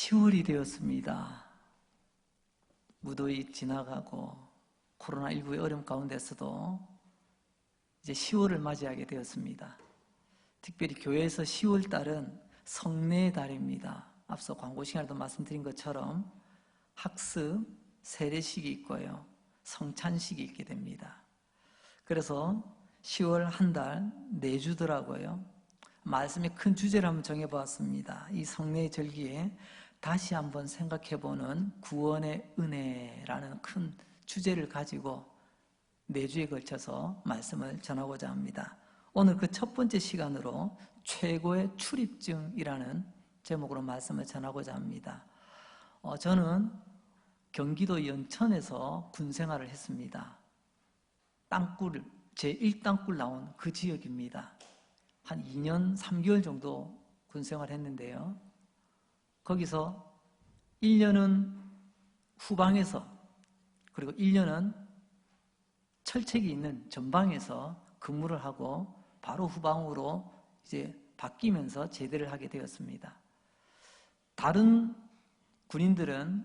10월이 되었습니다. 무더위 지나가고 코로나19의 어려움 가운데서도 이제 10월을 맞이하게 되었습니다. 특별히 교회에서 10월 달은 성례의 달입니다. 앞서 광고 시간에도 말씀드린 것처럼 학습, 세례식이 있고요, 성찬식이 있게 됩니다. 그래서 10월 한 달 내주더라고요. 말씀의 큰 주제를 한번 정해보았습니다. 이 성례의 절기에 다시 한번 생각해보는 구원의 은혜라는 큰 주제를 가지고 4주에 걸쳐서 말씀을 전하고자 합니다. 오늘 그 첫 번째 시간으로 최고의 출입증이라는 제목으로 말씀을 전하고자 합니다. 저는 경기도 연천에서 군생활을 했습니다. 땅굴, 제1땅굴 나온 그 지역입니다. 한 2년 3개월 정도 군생활을 했는데요. 거기서 1년은 후방에서, 그리고 1년은 철책이 있는 전방에서 근무를 하고 바로 후방으로 이제 바뀌면서 제대를 하게 되었습니다. 다른 군인들은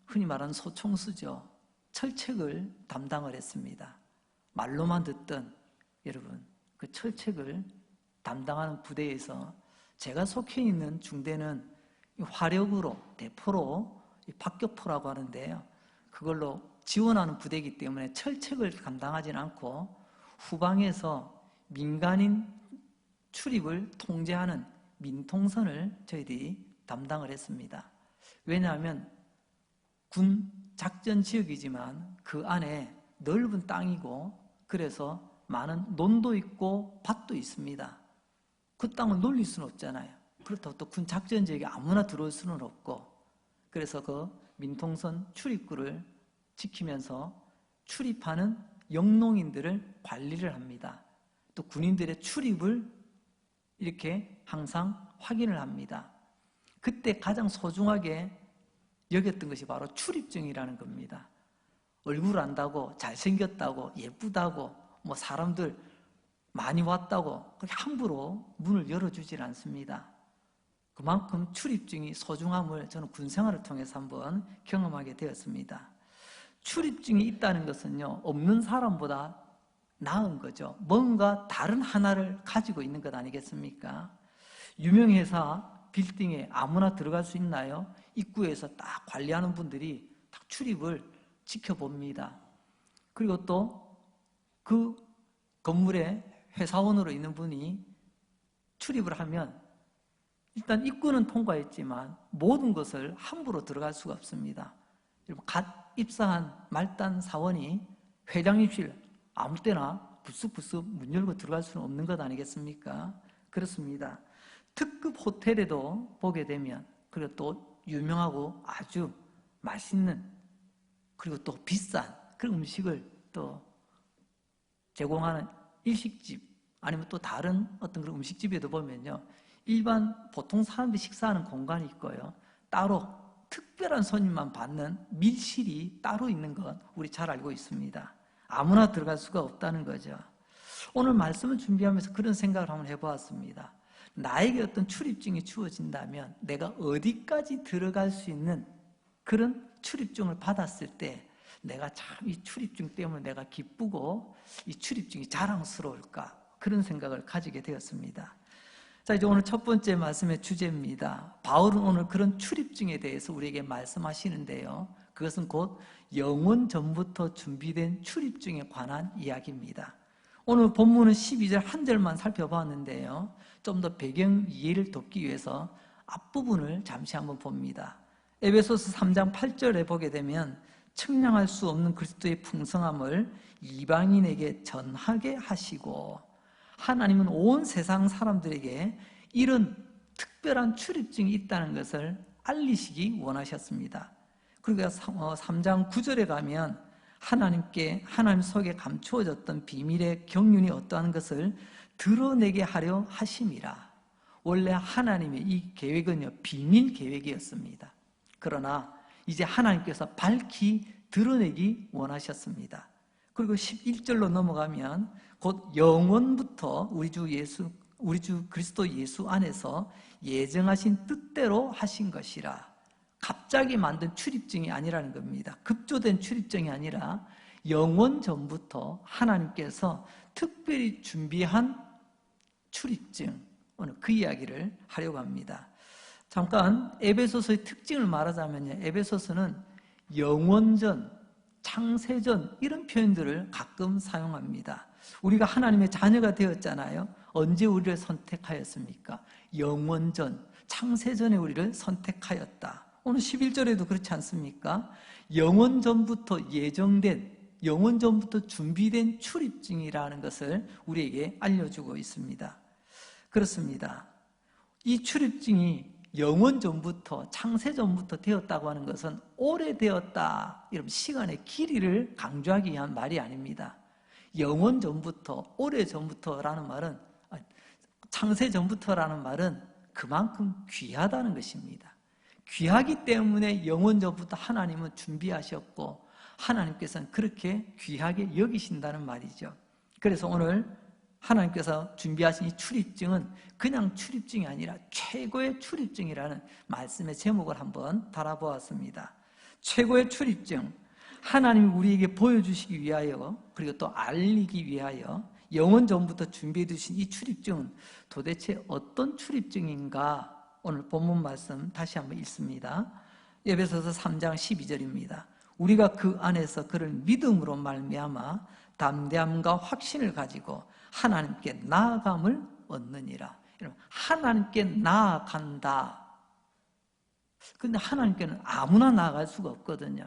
흔히 말하는 소총수죠. 철책을 담당을 했습니다. 말로만 듣던 여러분, 그 철책을 담당하는 부대에서 제가 속해 있는 중대는 화력으로, 대포로, 박격포라고 하는데요, 그걸로 지원하는 부대이기 때문에 철책을 감당하지는 않고 후방에서 민간인 출입을 통제하는 민통선을 저희들이 담당을 했습니다. 왜냐하면 군 작전 지역이지만 그 안에 넓은 땅이고, 그래서 많은 논도 있고 밭도 있습니다. 그 땅을 놀릴 수는 없잖아요. 그렇다고 또 군 작전 지역에 아무나 들어올 수는 없고, 그래서 그 민통선 출입구를 지키면서 출입하는 영농인들을 관리를 합니다. 또 군인들의 출입을 이렇게 항상 확인을 합니다. 그때 가장 소중하게 여겼던 것이 바로 출입증이라는 겁니다. 얼굴 안다고, 잘생겼다고, 예쁘다고, 뭐 사람들 많이 왔다고 함부로 문을 열어주질 않습니다. 그만큼 출입증이 소중함을 저는 군생활을 통해서 한번 경험하게 되었습니다. 출입증이 있다는 것은요, 없는 사람보다 나은 거죠. 뭔가 다른 하나를 가지고 있는 것 아니겠습니까? 유명회사 빌딩에 아무나 들어갈 수 있나요? 입구에서 딱 관리하는 분들이 딱 출입을 지켜봅니다. 그리고 또 그 건물에 회사원으로 있는 분이 출입을 하면 일단 입구는 통과했지만 모든 것을 함부로 들어갈 수가 없습니다. 갓 입사한 말단 사원이 회장님실 아무 때나 부스부스 문 열고 들어갈 수는 없는 것 아니겠습니까? 그렇습니다. 특급 호텔에도 보게 되면, 그리고 또 유명하고 아주 맛있는, 그리고 또 비싼 그런 음식을 또 제공하는 일식집, 아니면 또 다른 어떤 그런 음식집에도 보면요, 일반 보통 사람들이 식사하는 공간이 있고요, 따로 특별한 손님만 받는 밀실이 따로 있는 건 우리 잘 알고 있습니다. 아무나 들어갈 수가 없다는 거죠. 오늘 말씀을 준비하면서 그런 생각을 한번 해보았습니다. 나에게 어떤 출입증이 주어진다면 내가 어디까지 들어갈 수 있는 그런 출입증을 받았을 때 내가 참 이 출입증 때문에 내가 기쁘고 이 출입증이 자랑스러울까, 그런 생각을 가지게 되었습니다. 자, 이제 오늘 첫 번째 말씀의 주제입니다. 바울은 오늘 그런 출입증에 대해서 우리에게 말씀하시는데요, 그것은 곧 영원 전부터 준비된 출입증에 관한 이야기입니다. 오늘 본문은 12절 한 절만 살펴봤는데요, 좀 더 배경 이해를 돕기 위해서 앞부분을 잠시 한번 봅니다. 에베소서 3장 8절에 보게 되면 측량할 수 없는 그리스도의 풍성함을 이방인에게 전하게 하시고, 하나님은 온 세상 사람들에게 이런 특별한 출입증이 있다는 것을 알리시기 원하셨습니다. 그리고 3장 9절에 가면 하나님 속에 감추어졌던 비밀의 경륜이 어떠한 것을 드러내게 하려 하심이라. 원래 하나님의 이 계획은요, 비밀 계획이었습니다. 그러나 이제 하나님께서 밝히 드러내기 원하셨습니다. 그리고 11절로 넘어가면 곧 영원부터 우리 주 그리스도 예수 안에서 예정하신 뜻대로 하신 것이라. 갑자기 만든 출입증이 아니라는 겁니다. 급조된 출입증이 아니라 영원 전부터 하나님께서 특별히 준비한 출입증, 오늘 그 이야기를 하려고 합니다. 잠깐 에베소서의 특징을 말하자면요, 에베소서는 영원전, 창세전 이런 표현들을 가끔 사용합니다. 우리가 하나님의 자녀가 되었잖아요. 언제 우리를 선택하였습니까? 영원전, 창세전에 우리를 선택하였다. 오늘 11절에도 그렇지 않습니까? 영원전부터 예정된, 영원전부터 준비된 출입증이라는 것을 우리에게 알려주고 있습니다. 그렇습니다. 이 출입증이 영원전부터, 창세전부터 되었다고 하는 것은 오래되었다, 이런 시간의 길이를 강조하기 위한 말이 아닙니다. 영원전부터, 오래전부터라는 말은, 창세전부터라는 말은 그만큼 귀하다는 것입니다. 귀하기 때문에 영원전부터 하나님은 준비하셨고 하나님께서는 그렇게 귀하게 여기신다는 말이죠. 그래서 오늘 하나님께서 준비하신 이 출입증은 그냥 출입증이 아니라 최고의 출입증이라는 말씀의 제목을 한번 달아보았습니다. 최고의 출입증, 하나님이 우리에게 보여주시기 위하여 그리고 또 알리기 위하여 영원전부터 준비해 두신 이 출입증은 도대체 어떤 출입증인가? 오늘 본문 말씀 다시 한번 읽습니다. 에베소서 3장 12절입니다. 우리가 그 안에서 그를 믿음으로 말미암아 담대함과 확신을 가지고 하나님께 나아감을 얻느니라. 하나님께 나아간다. 근데 하나님께는 아무나 나아갈 수가 없거든요.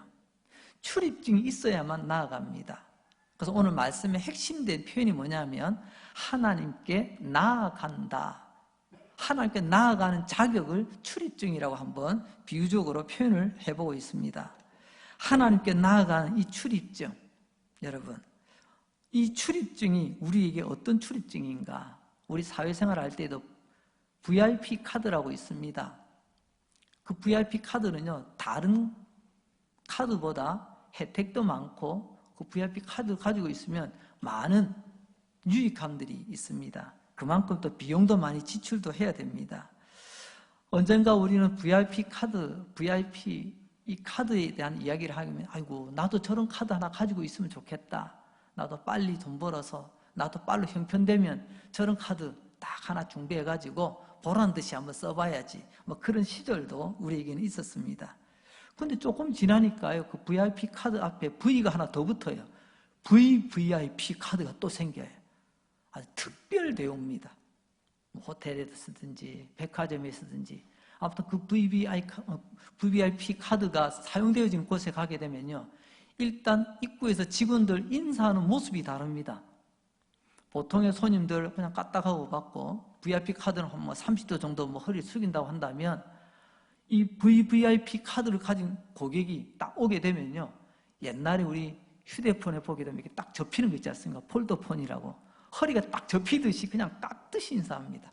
출입증이 있어야만 나아갑니다. 그래서 오늘 말씀의 핵심된 표현이 뭐냐면 하나님께 나아간다. 하나님께 나아가는 자격을 출입증이라고 한번 비유적으로 표현을 해보고 있습니다. 하나님께 나아가는 이 출입증, 여러분, 이 출입증이 우리에게 어떤 출입증인가? 우리 사회생활 할 때도 VIP 카드라고 있습니다. 그 VIP 카드는요, 다른 카드보다 혜택도 많고 그 VIP 카드 가지고 있으면 많은 유익함들이 있습니다. 그만큼 또 비용도 많이 지출도 해야 됩니다. 언젠가 우리는 VIP 카드, VIP 이 카드에 대한 이야기를 하면 아이고 나도 저런 카드 하나 가지고 있으면 좋겠다. 나도 빨리 돈 벌어서 나도 빨리 형편되면 저런 카드 딱 하나 준비해가지고 보란 듯이 한번 써봐야지. 뭐 그런 시절도 우리에게는 있었습니다. 근데 조금 지나니까요, 그 VIP 카드 앞에 V가 하나 더 붙어요. VVIP 카드가 또 생겨요. 아주 특별 대우입니다. 뭐 호텔에서 쓰든지 백화점에 쓰든지 아무튼 그 VVIP 카드가 사용되어진 곳에 가게 되면요, 일단 입구에서 직원들 인사하는 모습이 다릅니다. 보통의 손님들 그냥 까딱하고 받고 VIP 카드는 뭐 30도 정도 뭐 허리 숙인다고 한다면 이 VVIP 카드를 가진 고객이 딱 오게 되면요, 옛날에 우리 휴대폰에 보게 되면 이렇게 딱 접히는 거 있지 않습니까? 폴더폰이라고 허리가 딱 접히듯이 그냥 깍듯이 인사합니다.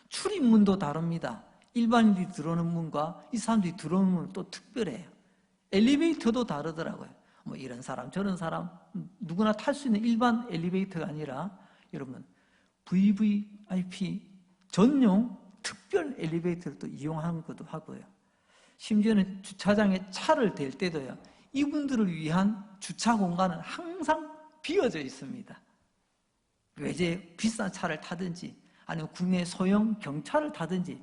출입문도 다릅니다. 일반인들이 들어오는 문과 이 사람들이 들어오는 문은 또 특별해요. 엘리베이터도 다르더라고요. 뭐 이런 사람 저런 사람 누구나 탈 수 있는 일반 엘리베이터가 아니라 여러분 VVIP 전용 특별 엘리베이터를 또 이용하는 것도 하고요. 심지어는 주차장에 차를 댈 때도요, 이분들을 위한 주차 공간은 항상 비어져 있습니다. 외제 비싼 차를 타든지 아니면 국내 소형 경차를 타든지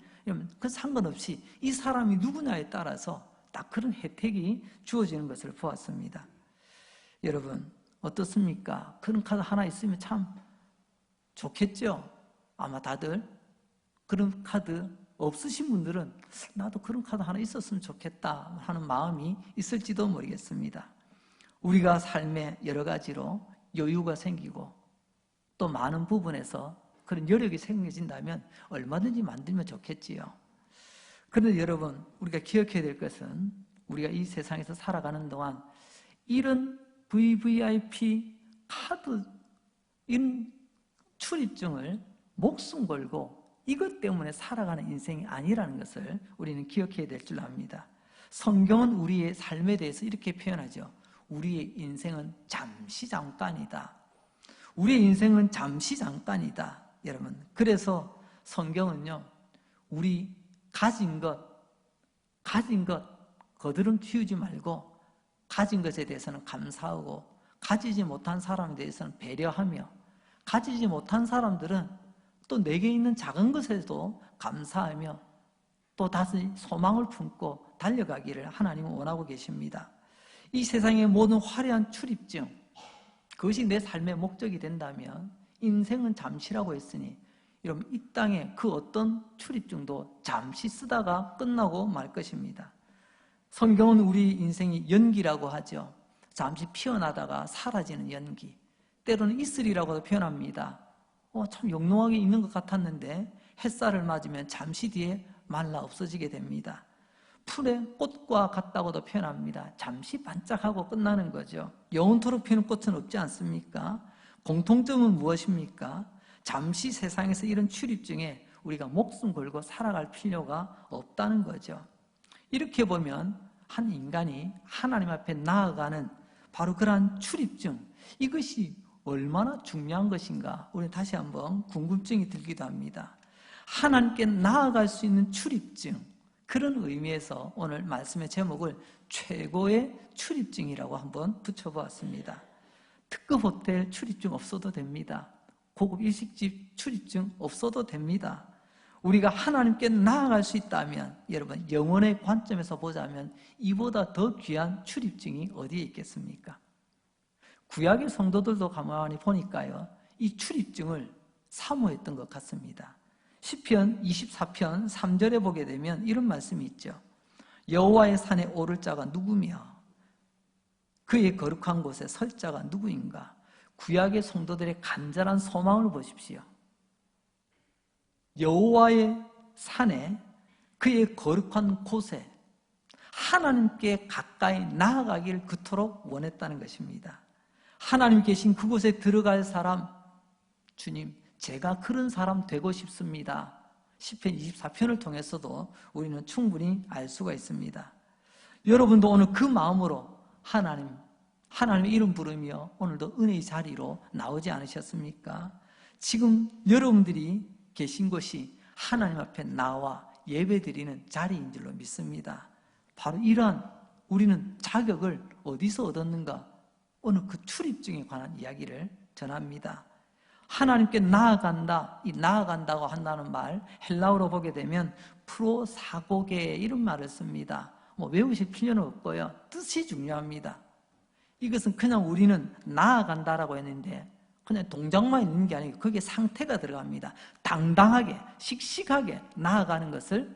그 상관없이 이 사람이 누구냐에 따라서 딱 그런 혜택이 주어지는 것을 보았습니다. 여러분 어떻습니까? 그런 카드 하나 있으면 참 좋겠죠? 아마 다들 그런 카드 없으신 분들은 나도 그런 카드 하나 있었으면 좋겠다 하는 마음이 있을지도 모르겠습니다. 우리가 삶에 여러 가지로 여유가 생기고 또 많은 부분에서 그런 여력이 생겨진다면 얼마든지 만들면 좋겠지요. 그런데 여러분 우리가 기억해야 될 것은 우리가 이 세상에서 살아가는 동안 이런 VVIP 카드 이런 출입증을 목숨 걸고 이것 때문에 살아가는 인생이 아니라는 것을 우리는 기억해야 될 줄 압니다. 성경은 우리의 삶에 대해서 이렇게 표현하죠. 우리의 인생은 잠시 잠깐이다. 우리의 인생은 잠시 잠깐이다. 여러분, 그래서 성경은요, 우리 가진 것 거드름 피우지 말고 가진 것에 대해서는 감사하고 가지지 못한 사람에 대해서는 배려하며 가지지 못한 사람들은 또 내게 있는 작은 것에도 감사하며 또 다시 소망을 품고 달려가기를 하나님은 원하고 계십니다. 이 세상의 모든 화려한 출입증, 그것이 내 삶의 목적이 된다면 인생은 잠시라고 했으니 여러분 이 땅에 그 어떤 출입증도 잠시 쓰다가 끝나고 말 것입니다. 성경은 우리 인생이 연기라고 하죠. 잠시 피어나다가 사라지는 연기, 때로는 이슬이라고도 표현합니다. 참 영롱하게 있는 것 같았는데 햇살을 맞으면 잠시 뒤에 말라 없어지게 됩니다. 풀의 꽃과 같다고도 표현합니다. 잠시 반짝하고 끝나는 거죠. 영원토록 피는 꽃은 없지 않습니까? 공통점은 무엇입니까? 잠시 세상에서 이런 출입증에 우리가 목숨 걸고 살아갈 필요가 없다는 거죠. 이렇게 보면 한 인간이 하나님 앞에 나아가는 바로 그러한 출입증, 이것이 얼마나 중요한 것인가 우리는 다시 한번 궁금증이 들기도 합니다. 하나님께 나아갈 수 있는 출입증, 그런 의미에서 오늘 말씀의 제목을 최고의 출입증이라고 한번 붙여보았습니다. 특급 호텔 출입증 없어도 됩니다. 고급 일식집 출입증 없어도 됩니다. 우리가 하나님께 나아갈 수 있다면 여러분 영혼의 관점에서 보자면 이보다 더 귀한 출입증이 어디에 있겠습니까? 구약의 성도들도 가만히 보니까요, 이 출입증을 사모했던 것 같습니다. 시편 24편 3절에 보게 되면 이런 말씀이 있죠. 여호와의 산에 오를 자가 누구며 그의 거룩한 곳에 설 자가 누구인가? 구약의 성도들의 간절한 소망을 보십시오. 여호와의 산에 그의 거룩한 곳에 하나님께 가까이 나아가기를 그토록 원했다는 것입니다. 하나님 계신 그곳에 들어갈 사람, 주님 제가 그런 사람 되고 싶습니다. 시편 24편을 통해서도 우리는 충분히 알 수가 있습니다. 여러분도 오늘 그 마음으로 하나님의 이름 부르며 오늘도 은혜의 자리로 나오지 않으셨습니까? 지금 여러분들이 계신 곳이 하나님 앞에 나와 예배드리는 자리인 줄로 믿습니다. 바로 이러한 우리는 자격을 어디서 얻었는가? 오늘 그 출입증에 관한 이야기를 전합니다. 하나님께 나아간다, 이 나아간다고 한다는 말 헬라어로 보게 되면 프로사고게 이런 말을 씁니다. 외우실 필요는 없고요, 뜻이 중요합니다. 이것은 그냥 우리는 나아간다라고 했는데 그냥 동작만 있는 게 아니고 거기에 상태가 들어갑니다. 당당하게 씩씩하게 나아가는 것을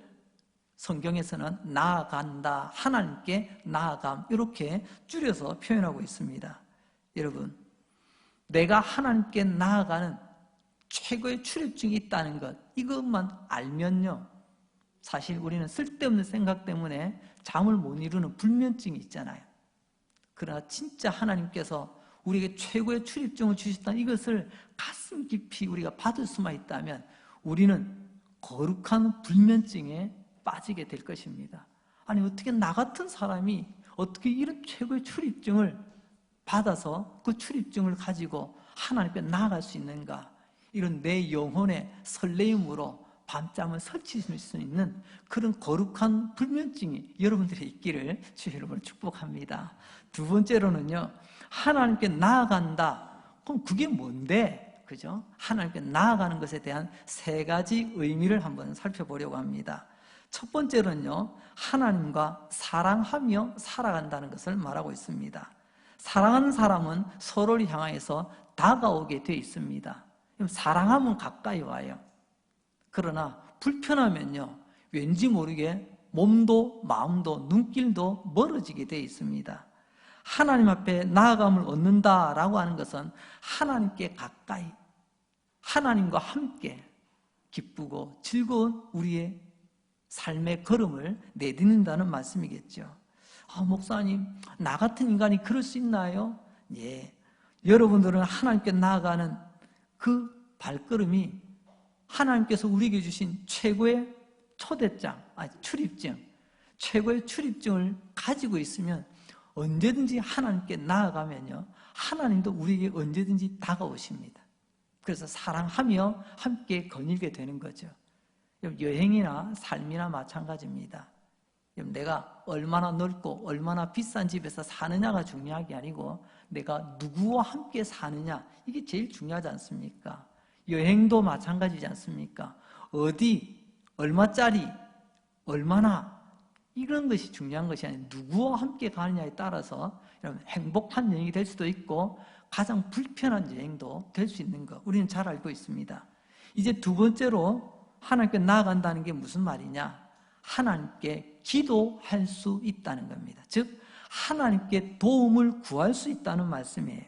성경에서는 나아간다, 하나님께 나아감, 이렇게 줄여서 표현하고 있습니다. 여러분, 내가 하나님께 나아가는 최고의 출입증이 있다는 것, 이것만 알면요, 사실 우리는 쓸데없는 생각 때문에 잠을 못 이루는 불면증이 있잖아요. 그러나 진짜 하나님께서 우리에게 최고의 출입증을 주셨다는 이것을 가슴 깊이 우리가 받을 수만 있다면 우리는 거룩한 불면증에 빠지게 될 것입니다. 아니 어떻게 나 같은 사람이 어떻게 이런 최고의 출입증을 받아서 그 출입증을 가지고 하나님께 나아갈 수 있는가? 이런 내 영혼의 설레임으로 밤잠을 설치실 수 있는 그런 거룩한 불면증이 여러분들이 있기를 주의 이름으로 축복합니다. 두 번째로는요, 하나님께 나아간다. 그럼 그게 뭔데? 그죠? 하나님께 나아가는 것에 대한 세 가지 의미를 한번 살펴보려고 합니다. 첫 번째로는요, 하나님과 사랑하며 살아간다는 것을 말하고 있습니다. 사랑하는 사람은 서로를 향해서 다가오게 되어 있습니다. 사랑하면 가까이 와요. 그러나 불편하면요, 왠지 모르게 몸도 마음도 눈길도 멀어지게 되어 있습니다. 하나님 앞에 나아감을 얻는다라고 하는 것은 하나님께 가까이, 하나님과 함께 기쁘고 즐거운 우리의 삶의 걸음을 내딛는다는 말씀이겠죠. 목사님, 나 같은 인간이 그럴 수 있나요? 예. 여러분들은 하나님께 나아가는 그 발걸음이 하나님께서 우리에게 주신 최고의 초대장, 출입증, 최고의 출입증을 가지고 있으면 언제든지 하나님께 나아가면요, 하나님도 우리에게 언제든지 다가오십니다. 그래서 사랑하며 함께 거닐게 되는 거죠. 여행이나 삶이나 마찬가지입니다. 내가 얼마나 넓고 얼마나 비싼 집에서 사느냐가 중요한 게 아니고 내가 누구와 함께 사느냐, 이게 제일 중요하지 않습니까? 여행도 마찬가지지 않습니까? 어디, 얼마짜리, 얼마나, 이런 것이 중요한 것이 아니라 누구와 함께 가느냐에 따라서 행복한 여행이 될 수도 있고 가장 불편한 여행도 될 수 있는 것, 우리는 잘 알고 있습니다. 이제 두 번째로 하나님께 나아간다는 게 무슨 말이냐? 하나님께 기도할 수 있다는 겁니다. 즉 하나님께 도움을 구할 수 있다는 말씀이에요.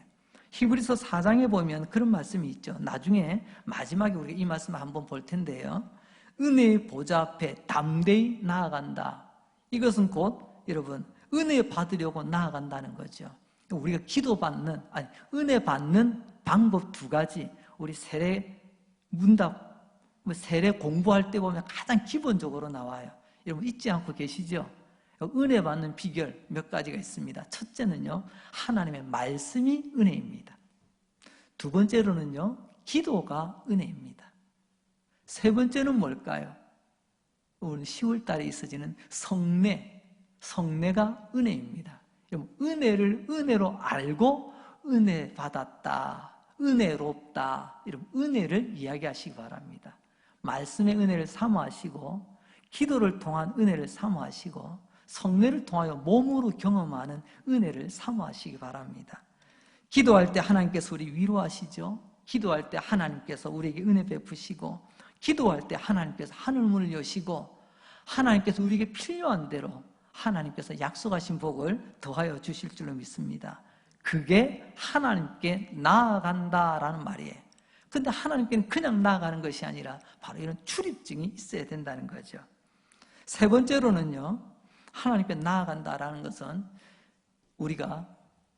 히브리서 4장에 보면 그런 말씀이 있죠. 나중에 마지막에 우리가 이 말씀을 한번 볼 텐데요. 은혜의 보좌 앞에 담대히 나아간다. 이것은 곧 여러분 은혜 받으려고 나아간다는 거죠. 우리가 기도받는, 은혜 받는 방법 두 가지, 우리 세례 문답, 세례 공부할 때 보면 가장 기본적으로 나와요. 여러분 잊지 않고 계시죠? 은혜 받는 비결 몇 가지가 있습니다. 첫째는요, 하나님의 말씀이 은혜입니다. 두 번째로는요, 기도가 은혜입니다. 세 번째는 뭘까요? 오늘 10월 달에 있어지는 성례가 은혜입니다. 여러분, 은혜를 은혜로 알고 은혜 받았다, 은혜롭다, 이런 은혜를 이야기하시기 바랍니다. 말씀의 은혜를 사모하시고 기도를 통한 은혜를 사모하시고 성례를 통하여 몸으로 경험하는 은혜를 사모하시기 바랍니다. 기도할 때 하나님께서 우리 위로하시죠. 기도할 때 하나님께서 우리에게 은혜 베푸시고 기도할 때 하나님께서 하늘문을 여시고 하나님께서 우리에게 필요한 대로 하나님께서 약속하신 복을 더하여 주실 줄로 믿습니다. 그게 하나님께 나아간다라는 말이에요. 근데 하나님께는 그냥 나아가는 것이 아니라 바로 이런 출입증이 있어야 된다는 거죠. 세 번째로는요, 하나님께 나아간다라는 것은 우리가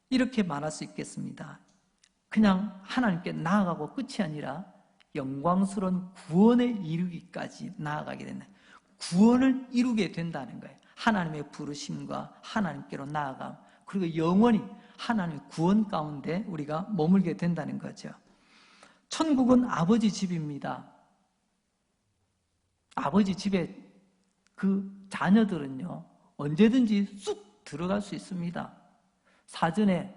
이렇게 말할 수 있겠습니다. 그냥 하나님께 나아가고 끝이 아니라 영광스러운 구원에 이르기까지 나아가게 된다. 구원을 이루게 된다는 거예요. 하나님의 부르심과 하나님께로 나아감, 그리고 영원히 하나님의 구원 가운데 우리가 머물게 된다는 거죠. 천국은 아버지 집입니다. 아버지 집에 그 자녀들은요, 언제든지 쑥 들어갈 수 있습니다. 사전에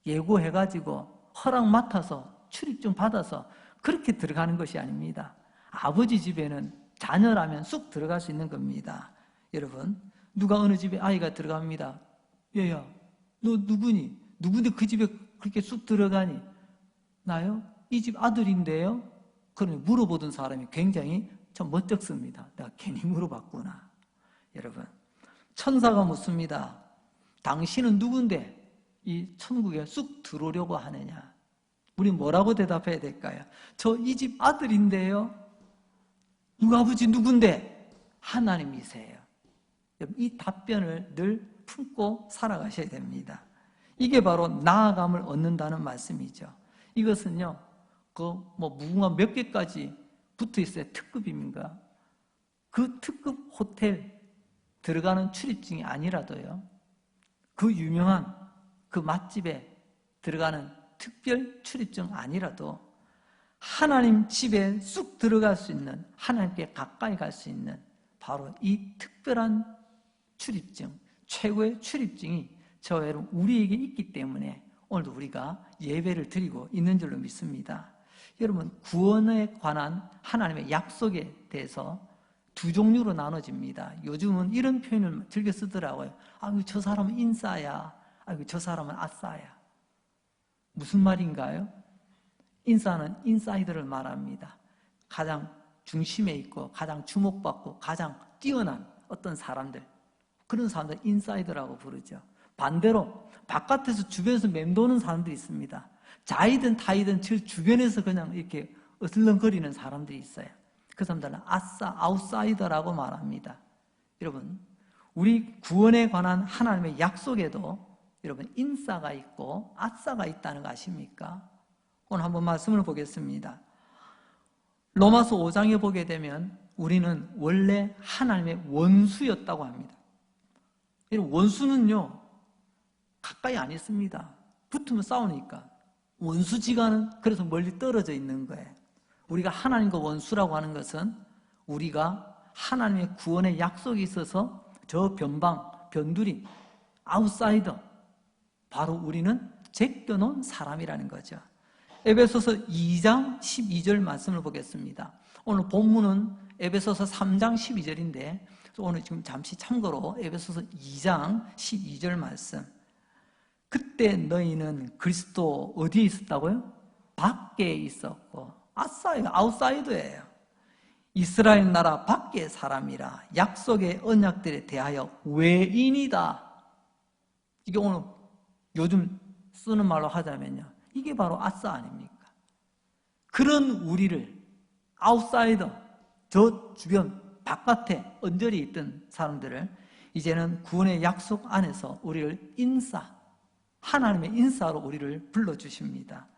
예고해가지고 허락 맡아서 출입증 받아서 그렇게 들어가는 것이 아닙니다. 아버지 집에는 자녀라면 쑥 들어갈 수 있는 겁니다. 여러분, 누가 어느 집에 아이가 들어갑니다. 얘야, 너 누구니? 누군데 그 집에 그렇게 쑥 들어가니? 나요? 이 집 아들인데요? 그러니 물어보던 사람이 굉장히 좀 멋쩍습니다. 내가 괜히 물어봤구나. 여러분, 천사가 묻습니다. 당신은 누군데 이 천국에 쑥 들어오려고 하느냐? 우리 뭐라고 대답해야 될까요? 저 이 집 아들인데요? 누가 아버지 누군데? 하나님이세요. 이 답변을 늘 품고 살아가셔야 됩니다. 이게 바로 나아감을 얻는다는 말씀이죠. 이것은요, 무궁화 몇 개까지 붙어 있어야 특급입니까? 그 특급 호텔 들어가는 출입증이 아니라도요, 그 유명한 그 맛집에 들어가는 특별 출입증 아니라도 하나님 집에 쑥 들어갈 수 있는, 하나님께 가까이 갈 수 있는 바로 이 특별한 출입증, 최고의 출입증이 저와 여러분 우리에게 있기 때문에 오늘도 우리가 예배를 드리고 있는 줄로 믿습니다. 여러분, 구원에 관한 하나님의 약속에 대해서 두 종류로 나눠집니다. 요즘은 이런 표현을 즐겨 쓰더라고요. 아유, 저 사람은 인싸야. 아유, 저 사람은 아싸야. 무슨 말인가요? 인싸는 인사이드를 말합니다. 가장 중심에 있고 가장 주목받고 가장 뛰어난 어떤 사람들, 그런 사람들 인사이드라고 부르죠. 반대로 바깥에서 주변에서 맴도는 사람들이 있습니다. 자이든 타이든 제 주변에서 그냥 이렇게 어슬렁거리는 사람들이 있어요. 그 사람들은 아웃사이더라고 말합니다. 여러분, 우리 구원에 관한 하나님의 약속에도 여러분 인싸가 있고 아싸가 있다는 거 아십니까? 오늘 한번 말씀을 보겠습니다. 로마서 5장에 보게 되면 우리는 원래 하나님의 원수였다고 합니다. 여러분, 원수는요 가까이 안 있습니다. 붙으면 싸우니까. 원수지간은 그래서 멀리 떨어져 있는 거예요. 우리가 하나님과 원수라고 하는 것은 우리가 하나님의 구원의 약속이 있어서 저 변방, 변두리, 아웃사이더, 바로 우리는 제껴놓은 사람이라는 거죠. 에베소서 2장 12절 말씀을 보겠습니다. 오늘 본문은 에베소서 3장 12절인데 오늘 지금 잠시 참고로 에베소서 2장 12절 말씀. 그때 너희는 그리스도 어디에 있었다고요? 밖에 있었고, 아웃사이더예요. 이스라엘 나라 밖의 사람이라 약속의 언약들에 대하여 외인이다. 이게 오늘 요즘 쓰는 말로 하자면요, 이게 바로 아싸 아닙니까? 그런 우리를, 아웃사이더, 저 주변 바깥에 언저리 있던 사람들을 이제는 구원의 약속 안에서 우리를 하나님의 인사로 우리를 불러주십니다.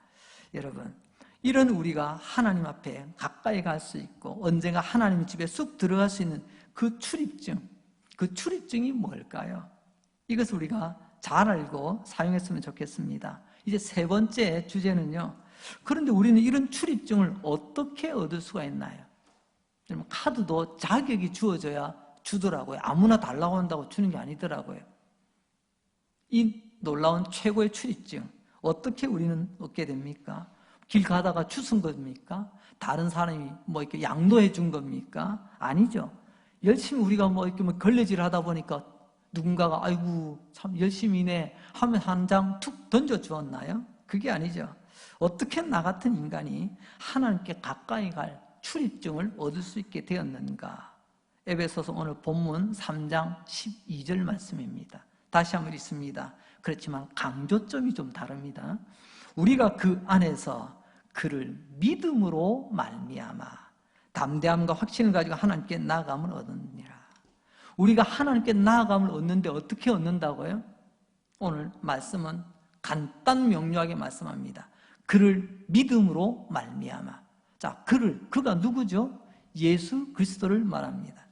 여러분, 이런 우리가 하나님 앞에 가까이 갈 수 있고 언젠가 하나님 집에 쑥 들어갈 수 있는 그 출입증이 뭘까요? 이것을 우리가 잘 알고 사용했으면 좋겠습니다. 이제 세 번째 주제는요, 그런데 우리는 이런 출입증을 어떻게 얻을 수가 있나요? 카드도 자격이 주어져야 주더라고요. 아무나 달라고 한다고 주는 게 아니더라고요. 이 놀라운 최고의 출입증, 어떻게 우리는 얻게 됩니까? 길 가다가 주운 겁니까? 다른 사람이 이렇게 양도해 준 겁니까? 아니죠. 열심히 우리가 이렇게 걸레질 하다 보니까 누군가가 아이고 참 열심히네 하면 한 장 툭 던져 주었나요? 그게 아니죠. 어떻게 나 같은 인간이 하나님께 가까이 갈 출입증을 얻을 수 있게 되었는가? 에베소서 오늘 본문 3장 12절 말씀입니다. 다시 한번 읽습니다. 그렇지만 강조점이 좀 다릅니다. 우리가 그 안에서 그를 믿음으로 말미암아 담대함과 확신을 가지고 하나님께 나아감을 얻느니라. 우리가 하나님께 나아감을 얻는데 어떻게 얻는다고요? 오늘 말씀은 간단 명료하게 말씀합니다. 그를 믿음으로 말미암아. 자, 그가 누구죠? 예수 그리스도를 말합니다.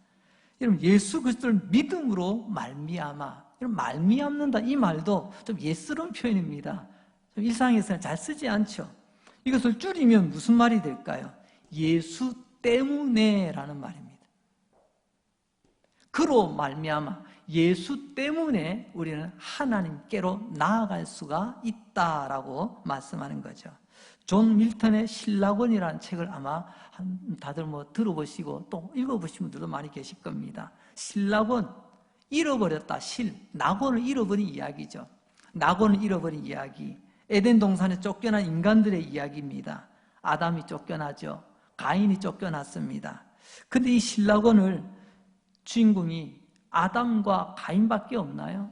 여러분, 예수 그리스도를 믿음으로 말미암아. 여러분, 말미암는다 이 말도 좀 예스러운 표현입니다. 좀 일상에서는 잘 쓰지 않죠. 이것을 줄이면 무슨 말이 될까요? 예수 때문에라는 말입니다. 그로 말미암아 예수 때문에 우리는 하나님께로 나아갈 수가 있다라고 말씀하는 거죠. 존 밀턴의 신라권이라는 책을 아마 다들 들어보시고 또 읽어보신 분들도 많이 계실 겁니다. 신라권, 잃어버렸다, 낙원을 잃어버린 이야기죠. 낙원을 잃어버린 이야기. 에덴 동산에 쫓겨난 인간들의 이야기입니다. 아담이 쫓겨나죠. 가인이 쫓겨났습니다. 근데 이 신라권을 주인공이 아담과 가인밖에 없나요?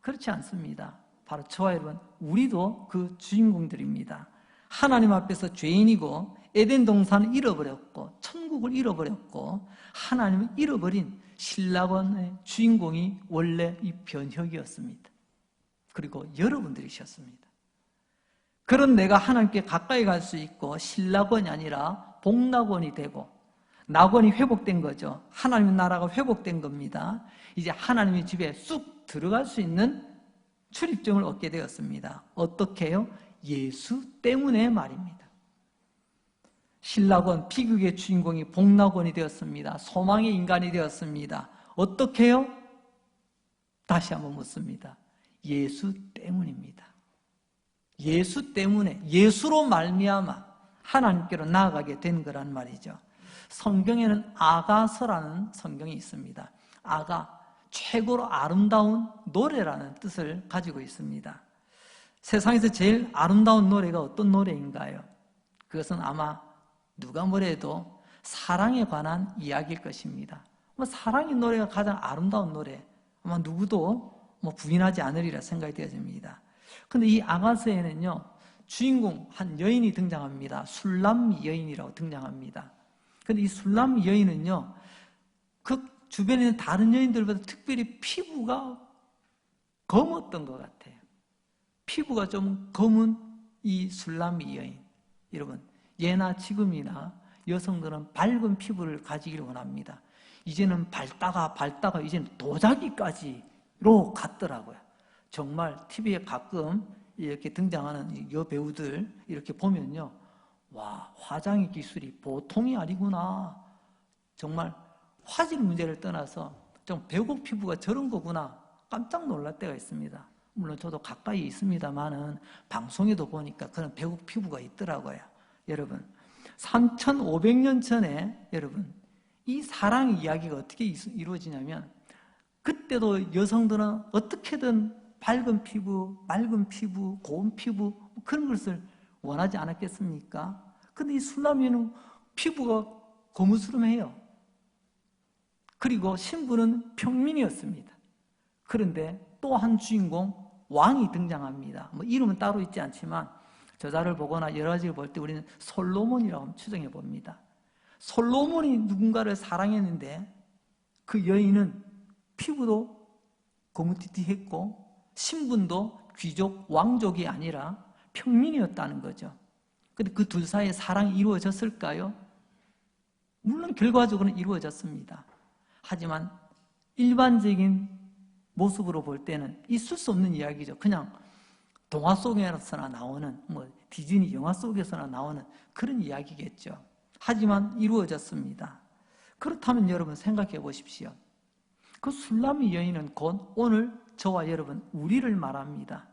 그렇지 않습니다. 바로 저와 여러분, 우리도 그 주인공들입니다. 하나님 앞에서 죄인이고 에덴 동산을 잃어버렸고 천국을 잃어버렸고 하나님을 잃어버린 신라권의 주인공이 원래 이 변혁이었습니다. 그리고 여러분들이셨습니다. 그런 내가 하나님께 가까이 갈 수 있고 신라권이 아니라 복락원이 되고 낙원이 회복된 거죠. 하나님의 나라가 회복된 겁니다. 이제 하나님의 집에 쑥 들어갈 수 있는 출입증을 얻게 되었습니다. 어떻게 해요? 예수 때문에 말입니다. 신라권, 비극의 주인공이 복락원이 되었습니다. 소망의 인간이 되었습니다. 어떻게 해요? 다시 한번 묻습니다. 예수 때문입니다. 예수 때문에, 예수로 말미암아 하나님께로 나아가게 된 거란 말이죠. 성경에는 아가서라는 성경이 있습니다. 아가, 최고로 아름다운 노래라는 뜻을 가지고 있습니다. 세상에서 제일 아름다운 노래가 어떤 노래인가요? 그것은 아마 누가 뭐래도 사랑에 관한 이야기일 것입니다. 사랑의 노래가 가장 아름다운 노래, 아마 누구도 부인하지 않으리라 생각이 되어집니다. 그런데 이 아가서에는요, 주인공 한 여인이 등장합니다. 술람미 여인이라고 등장합니다. 그런데 이 술람미 여인은요, 그 주변에 있는 다른 여인들보다 특별히 피부가 검었던 것 같아요. 피부가 좀 검은 이 술람미 여인. 여러분, 예나 지금이나 여성들은 밝은 피부를 가지기를 원합니다. 이제는 밝다가 이제는 도자기까지로 갔더라고요. 정말 TV에 가끔 이렇게 등장하는 여배우들 이렇게 보면요, 와, 화장의 기술이 보통이 아니구나. 정말 화질 문제를 떠나서 좀 배국 피부가 저런 거구나 깜짝 놀랄 때가 있습니다. 물론 저도 가까이 있습니다만은 방송에도 보니까 그런 배국 피부가 있더라고요. 여러분 3,500년 전에 여러분 이 사랑 이야기가 어떻게 이루어지냐면 그때도 여성들은 어떻게든 밝은 피부, 맑은 피부, 고운 피부 그런 것을 원하지 않았겠습니까? 근데 이 술라미는 피부가 거무스름해요. 그리고 신부는 평민이었습니다. 그런데 또 한 주인공 왕이 등장합니다. 뭐 이름은 따로 있지 않지만 저자를 보거나 여러 가지를 볼 때 우리는 솔로몬이라고 추정해 봅니다. 솔로몬이 누군가를 사랑했는데 그 여인은 피부도 거무튀튀했고 신분도 귀족, 왕족이 아니라 평민이었다는 거죠. 근데 그 둘 사이에 사랑이 이루어졌을까요? 물론 결과적으로는 이루어졌습니다. 하지만 일반적인 모습으로 볼 때는 있을 수 없는 이야기죠. 그냥 동화 속에서나 나오는 디즈니 영화 속에서나 나오는 그런 이야기겠죠. 하지만 이루어졌습니다. 그렇다면 여러분 생각해 보십시오. 그 술라미 여인은 곧 오늘 저와 여러분 우리를 말합니다.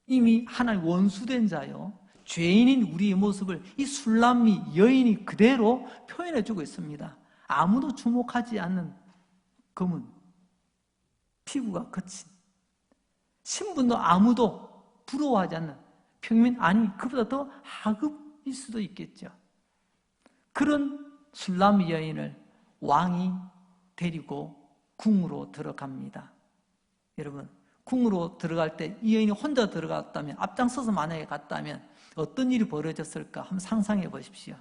이미 하나님 원수된 자요 죄인인 우리의 모습을 이 술라미 여인이 그대로 표현해주고 있습니다. 아무도 주목하지 않는 검은 피부가 거친 신분도 아무도 부러워하지 않는 평민 아니 그보다 더 하급일 수도 있겠죠. 그런 술라미 여인을 왕이 데리고 궁으로 들어갑니다. 여러분 궁으로 들어갈 때 이 여인이 혼자 들어갔다면 앞장서서 만약에 갔다면 어떤 일이 벌어졌을까 한번 상상해 보십시오.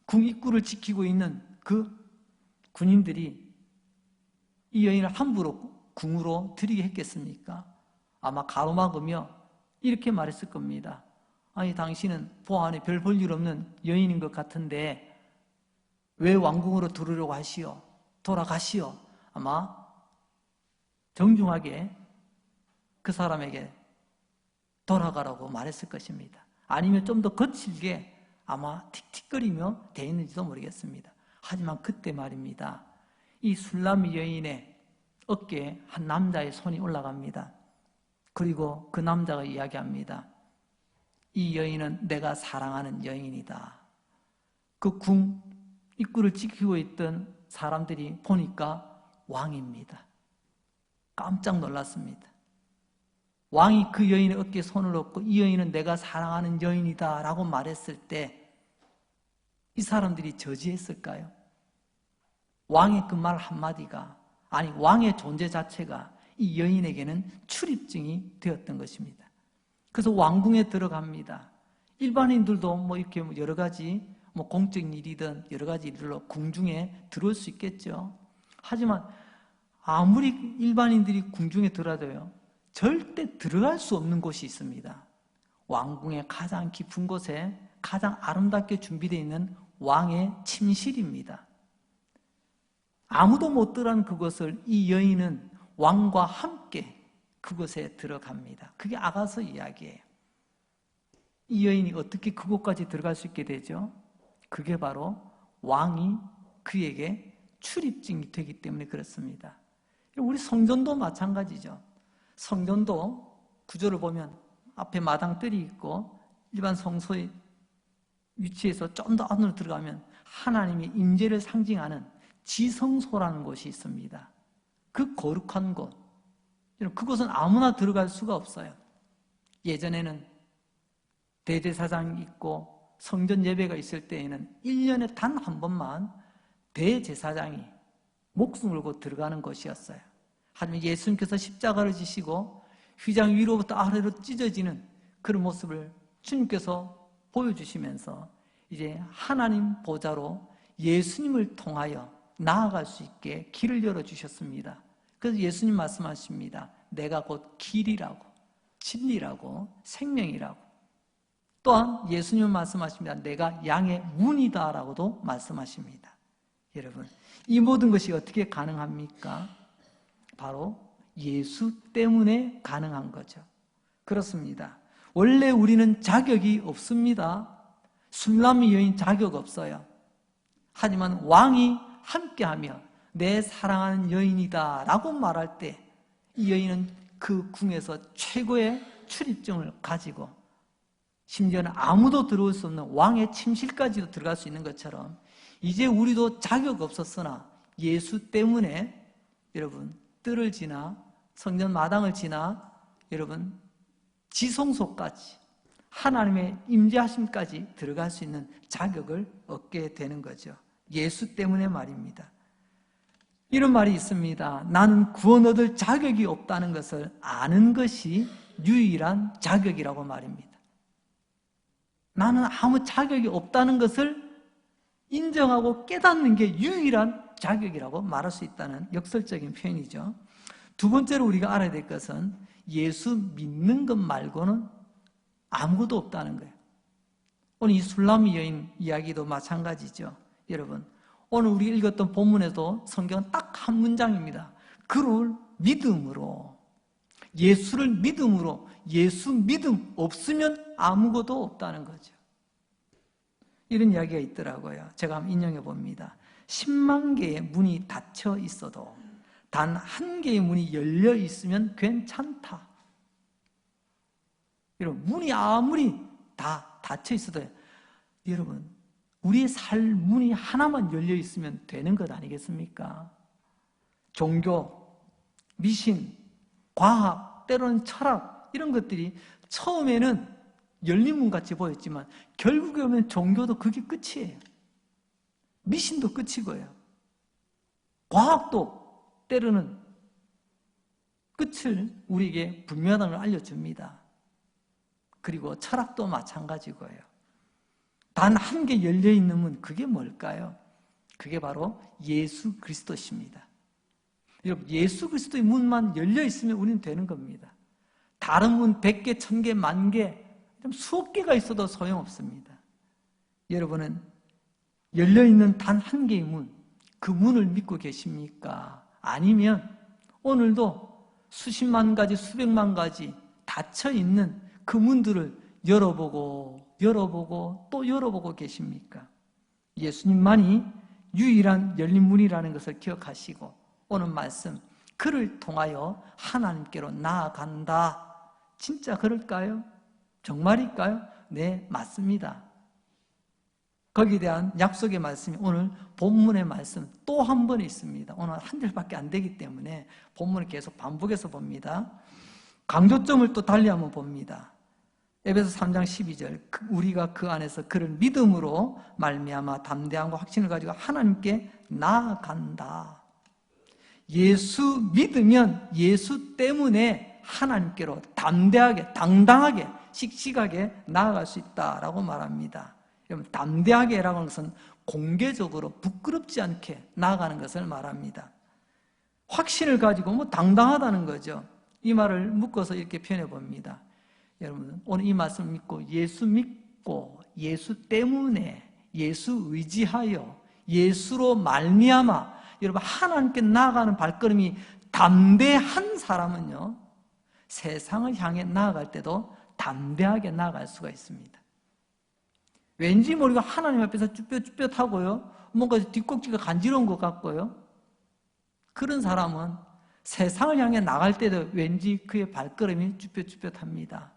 궁 입구를 지키고 있는 그 군인들이 이 여인을 함부로 궁으로 들이게 했겠습니까? 아마 가로막으며 이렇게 말했을 겁니다. 아니 당신은 보안에 별 볼 일 없는 여인인 것 같은데 왜 왕궁으로 들으려고 하시오? 돌아가시오. 아마 정중하게 그 사람에게 돌아가라고 말했을 것입니다. 아니면 좀 더 거칠게 아마 틱틱거리며 대했는지도 모르겠습니다. 하지만 그때 말입니다. 이 술라미 여인의 어깨에 한 남자의 손이 올라갑니다. 그리고 그 남자가 이야기합니다. 이 여인은 내가 사랑하는 여인이다. 그 궁 입구를 지키고 있던 사람들이 보니까 왕입니다. 깜짝 놀랐습니다. 왕이 그 여인의 어깨에 손을 얹고 이 여인은 내가 사랑하는 여인이다 라고 말했을 때 이 사람들이 저지했을까요? 왕의 그 말 한마디가 아니 왕의 존재 자체가 이 여인에게는 출입증이 되었던 것입니다. 그래서 왕궁에 들어갑니다. 일반인들도 이렇게 여러 가지 공적 일이든 여러 가지 일들로 궁중에 들어올 수 있겠죠. 하지만 아무리 일반인들이 궁중에 들어와도요 절대 들어갈 수 없는 곳이 있습니다. 왕궁의 가장 깊은 곳에 가장 아름답게 준비되어 있는 왕의 침실입니다. 아무도 못 들어간 그곳을 이 여인은 왕과 함께 그곳에 들어갑니다. 그게 아가서 이야기예요. 이 여인이 어떻게 그곳까지 들어갈 수 있게 되죠? 그게 바로 왕이 그에게 출입증이 되기 때문에 그렇습니다. 우리 성전도 마찬가지죠. 성전도 구조를 보면 앞에 마당들이 있고 일반 성소의 위치에서 좀 더 안으로 들어가면 하나님의 임재를 상징하는 지성소라는 곳이 있습니다. 그 거룩한 곳, 그곳은 아무나 들어갈 수가 없어요. 예전에는 대제사장이 있고 성전 예배가 있을 때에는 1년에 단 한 번만 대제사장이 목숨 걸고 들어가는 곳이었어요. 하지만 예수님께서 십자가를 지시고 휘장 위로부터 아래로 찢어지는 그런 모습을 주님께서 보여주시면서 이제 하나님 보좌로 예수님을 통하여 나아갈 수 있게 길을 열어주셨습니다. 그래서 예수님 말씀하십니다. 내가 곧 길이라고, 진리라고, 생명이라고. 또한 예수님 말씀하십니다. 내가 양의 문이다라고도 말씀하십니다. 여러분, 이 모든 것이 어떻게 가능합니까? 바로 예수 때문에 가능한 거죠. 그렇습니다. 원래 우리는 자격이 없습니다. 술라미 여인 자격 없어요. 하지만 왕이 함께하며 내 사랑하는 여인이다 라고 말할 때 이 여인은 그 궁에서 최고의 출입증을 가지고 심지어는 아무도 들어올 수 없는 왕의 침실까지도 들어갈 수 있는 것처럼 이제 우리도 자격 없었으나 예수 때문에 여러분 뜰을 지나 성전 마당을 지나 여러분 지성소까지 하나님의 임재하심까지 들어갈 수 있는 자격을 얻게 되는 거죠. 예수 때문에 말입니다. 이런 말이 있습니다. 나는 구원 얻을 자격이 없다는 것을 아는 것이 유일한 자격이라고 말입니다. 나는 아무 자격이 없다는 것을 인정하고 깨닫는 게 유일한 자격이라고 말할 수 있다는 역설적인 표현이죠. 두 번째로 우리가 알아야 될 것은 예수 믿는 것 말고는 아무것도 없다는 거예요. 오늘 이 술람 여인 이야기도 마찬가지죠. 여러분, 오늘 우리 읽었던 본문에도 성경은 딱 한 문장입니다. 그를 믿음으로, 예수를 믿음으로, 예수 믿음 없으면 아무것도 없다는 거죠. 이런 이야기가 있더라고요. 제가 한번 인용해 봅니다. 10만 개의 문이 닫혀 있어도 단 한 개의 문이 열려 있으면 괜찮다. 여러분, 문이 아무리 다 닫혀 있어도 여러분, 우리의 살 문이 하나만 열려 있으면 되는 것 아니겠습니까? 종교, 미신, 과학, 때로는 철학 이런 것들이 처음에는 열린 문 같이 보였지만 결국에 오면 종교도 그게 끝이에요. 미신도 끝이고요. 과학도 때로는 끝을 우리에게 분명하다는 걸 알려줍니다. 그리고 철학도 마찬가지고요. 단 한 개 열려있는 문, 그게 뭘까요? 그게 바로 예수 그리스도십니다. 여러분, 예수 그리스도의 문만 열려있으면 우리는 되는 겁니다. 다른 문 100개, 1000개, 10,000개, 수억 개가 있어도 소용없습니다. 여러분은 열려있는 단 한 개의 문, 그 문을 믿고 계십니까? 아니면 오늘도 수십만 가지, 수백만 가지 닫혀있는 그 문들을 열어보고 또 열어보고 계십니까? 예수님만이 유일한 열린 문이라는 것을 기억하시고 오늘 말씀, 그를 통하여 하나님께로 나아간다. 진짜 그럴까요? 정말일까요? 네, 맞습니다. 거기에 대한 약속의 말씀이 오늘 본문의 말씀 또 한 번 있습니다. 오늘 한 절밖에 안 되기 때문에 본문을 계속 반복해서 봅니다. 강조점을 또 달리 한번 봅니다. 에베소 3장 12절, 우리가 그 안에서 그를 믿음으로 말미암아 담대함과 확신을 가지고 하나님께 나아간다. 예수 믿으면 예수 때문에 하나님께로 담대하게, 당당하게, 씩씩하게 나아갈 수 있다라고 말합니다. 여러분, 담대하게라고 하는 것은 공개적으로 부끄럽지 않게 나아가는 것을 말합니다. 확신을 가지고 당당하다는 거죠. 이 말을 묶어서 이렇게 표현해 봅니다. 여러분, 오늘 이 말씀을 믿고 예수 때문에, 예수 의지하여, 예수로 말미암아 여러분 하나님께 나아가는 발걸음이 담대한 사람은요, 세상을 향해 나아갈 때도 담대하게 나아갈 수가 있습니다. 왠지 모르게 하나님 앞에서 쭈뼛쭈뼛하고요, 뭔가 뒷꼭지가 간지러운 것 같고요, 그런 사람은 세상을 향해 나갈 때도 왠지 그의 발걸음이 쭈뼛쭈뼛합니다.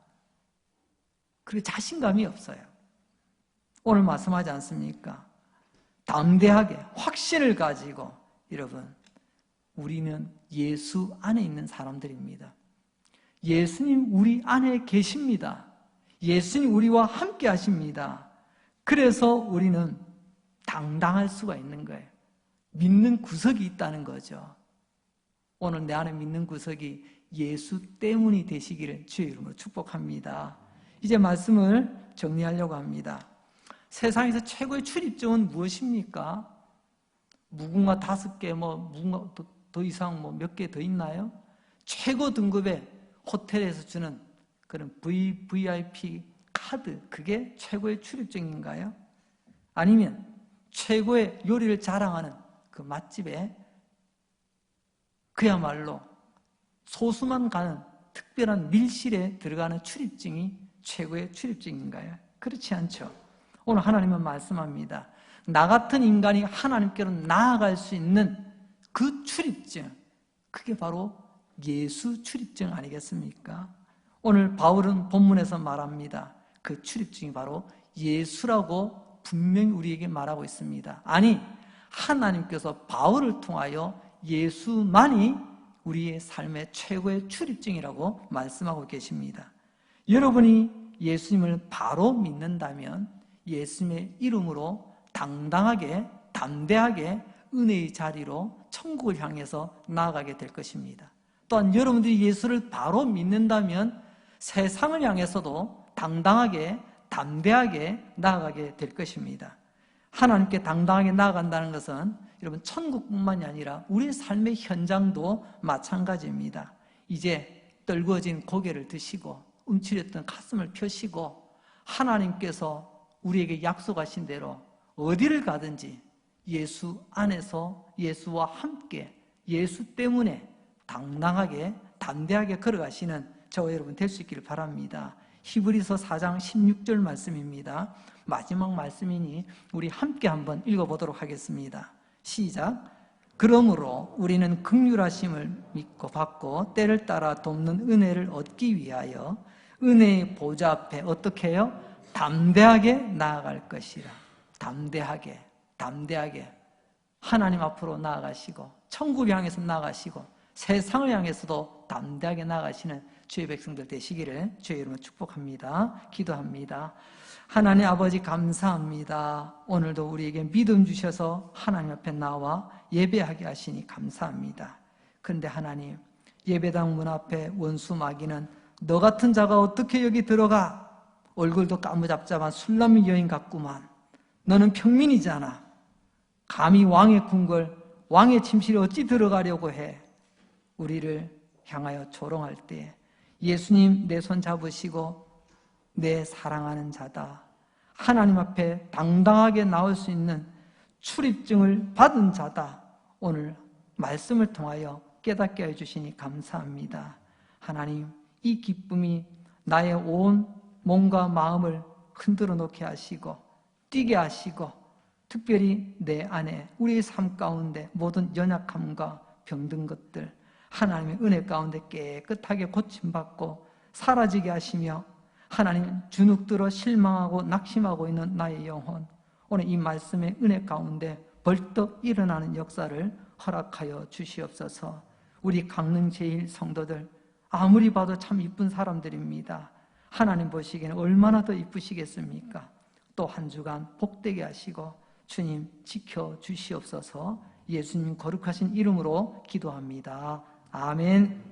그리고 자신감이 없어요. 오늘 말씀하지 않습니까? 담대하게 확신을 가지고, 여러분, 우리는 예수 안에 있는 사람들입니다. 예수님 우리 안에 계십니다. 예수님 우리와 함께 하십니다. 그래서 우리는 당당할 수가 있는 거예요. 믿는 구석이 있다는 거죠. 오늘 내 안에 믿는 구석이 예수 때문이 되시기를 주의 이름으로 축복합니다. 이제 말씀을 정리하려고 합니다. 세상에서 최고의 출입증은 무엇입니까? 무궁화 5개, 무궁화 더 이상 몇 개 더 있나요? 최고 등급의 호텔에서 주는 그런 VIP 카드, 그게 최고의 출입증인가요? 아니면 최고의 요리를 자랑하는 그 맛집에 그야말로 소수만 가는 특별한 밀실에 들어가는 출입증이 최고의 출입증인가요? 그렇지 않죠. 오늘 하나님은 말씀합니다. 나 같은 인간이 하나님께로 나아갈 수 있는 그 출입증, 그게 바로 예수 출입증 아니겠습니까? 오늘 바울은 본문에서 말합니다. 그 출입증이 바로 예수라고 분명히 우리에게 말하고 있습니다. 아니, 하나님께서 바울을 통하여 예수만이 우리의 삶의 최고의 출입증이라고 말씀하고 계십니다. 여러분이 예수님을 바로 믿는다면 예수님의 이름으로 당당하게, 담대하게 은혜의 자리로 천국을 향해서 나아가게 될 것입니다. 또한 여러분들이 예수를 바로 믿는다면 세상을 향해서도 당당하게, 담대하게 나아가게 될 것입니다. 하나님께 당당하게 나아간다는 것은 여러분 천국뿐만이 아니라 우리의 삶의 현장도 마찬가지입니다. 이제 떨구어진 고개를 드시고 움츠렸던 가슴을 펴시고 하나님께서 우리에게 약속하신 대로 어디를 가든지 예수 안에서 예수와 함께 예수 때문에 당당하게 담대하게 걸어가시는 저와 여러분 될 수 있기를 바랍니다. 히브리서 4장 16절 말씀입니다. 마지막 말씀이니 우리 함께 한번 읽어보도록 하겠습니다. 시작. 그러므로 우리는 긍휼하심을 믿고 받고 때를 따라 돕는 은혜를 얻기 위하여 은혜의 보좌 앞에 어떻게 해요? 담대하게 나아갈 것이라. 담대하게 하나님 앞으로 나아가시고 천국을 향해서 나아가시고 세상을 향해서도 담대하게 나아가시는 주의 백성들 되시기를 주의 이름으로 축복합니다. 기도합니다. 하나님 아버지 감사합니다. 오늘도 우리에게 믿음 주셔서 하나님 앞에 나와 예배하게 하시니 감사합니다. 그런데 하나님, 예배당 문 앞에 원수 마귀는 너 같은 자가 어떻게 여기 들어가? 얼굴도 까무잡잡한 술남미 여인 같구만. 너는 평민이잖아. 감히 왕의 궁궐, 왕의 침실에 어찌 들어가려고 해? 우리를 향하여 조롱할 때 예수님 내 손 잡으시고 내 사랑하는 자다. 하나님 앞에 당당하게 나올 수 있는 출입증을 받은 자다. 오늘 말씀을 통하여 깨닫게 해주시니 감사합니다. 하나님, 이 기쁨이 나의 온 몸과 마음을 흔들어 놓게 하시고 뛰게 하시고 특별히 내 안에 우리의 삶 가운데 모든 연약함과 병든 것들 하나님의 은혜 가운데 깨끗하게 고침받고 사라지게 하시며 하나님 주눅들어 실망하고 낙심하고 있는 나의 영혼 오늘 이 말씀의 은혜 가운데 벌떡 일어나는 역사를 허락하여 주시옵소서. 우리 강릉 제1 성도들 아무리 봐도 참 이쁜 사람들입니다. 하나님 보시기에는 얼마나 더 이쁘시겠습니까? 또 한 주간 복되게 하시고 주님 지켜주시옵소서. 예수님 거룩하신 이름으로 기도합니다. 아멘.